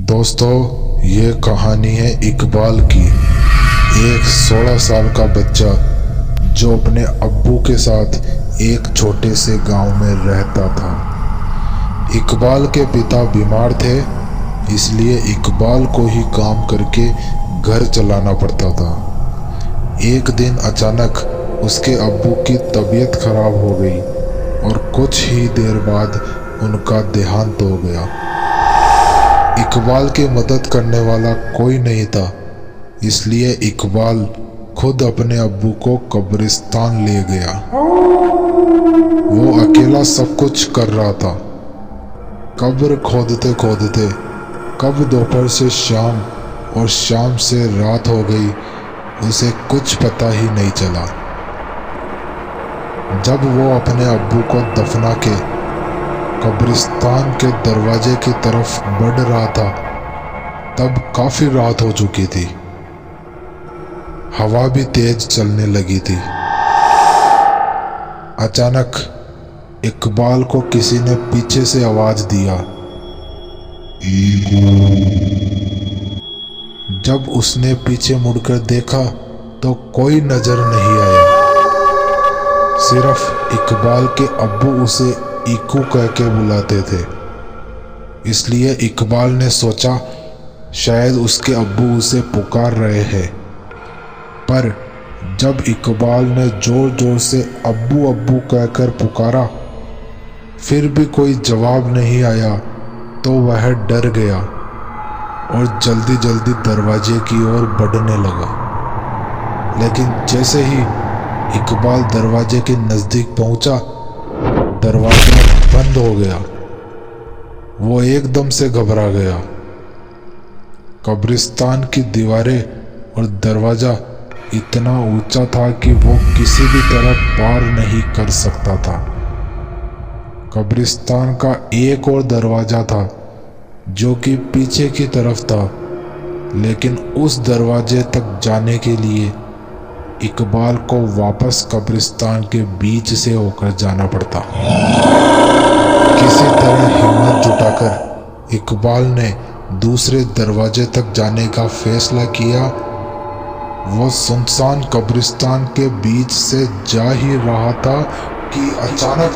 दोस्तों, ये कहानी है इकबाल की। एक 16 साल का बच्चा जो अपने अब्बू के साथ एक छोटे से गांव में रहता था। इकबाल के पिता बीमार थे, इसलिए इकबाल को ही काम करके घर चलाना पड़ता था। एक दिन अचानक उसके अब्बू की तबीयत खराब हो गई और कुछ ही देर बाद उनका देहांत हो गया। इकबाल की मदद करने वाला कोई नहीं था, इसलिए इकबाल खुद अपने अब्बू को कब्रिस्तान ले गया। वो अकेला सब कुछ कर रहा था। कब्र खोदते खोदते कब दोपहर से शाम और शाम से रात हो गई, उसे कुछ पता ही नहीं चला। जब वो अपने अब्बू को दफना के कब्रिस्तान के दरवाजे की तरफ बढ़ रहा था, तब काफी रात हो चुकी थी। हवा भी तेज चलने लगी थी। अचानक इकबाल को किसी ने पीछे से आवाज दिया। जब उसने पीछे मुड़कर देखा तो कोई नजर नहीं आया। सिर्फ इकबाल के अब्बू उसे इकू कह के बुलाते थे, इसलिए इकबाल ने सोचा शायद उसके अब्बू उसे पुकार रहे हैं। पर जब इकबाल ने जोर जोर से अब्बू अब्बू कहकर पुकारा, फिर भी कोई जवाब नहीं आया, तो वह डर गया और जल्दी जल्दी दरवाजे की ओर बढ़ने लगा। लेकिन जैसे ही इकबाल दरवाजे के नजदीक पहुंचा, दरवाजा बंद हो गया। वो एकदम से घबरा गया। कब्रिस्तान की दीवारें और दरवाजा इतना ऊंचा था कि वो किसी भी तरह पार नहीं कर सकता था। कब्रिस्तान का एक और दरवाजा था जो कि पीछे की तरफ था, लेकिन उस दरवाजे तक जाने के लिए इकबाल को वापस कब्रिस्तान के बीच से होकर जाना पड़ता। किसी तरह हिम्मत जुटाकर इकबाल ने दूसरे दरवाजे तक जाने का फैसला किया। वो सुनसान कब्रिस्तान के बीच से जा ही रहा था कि अचानक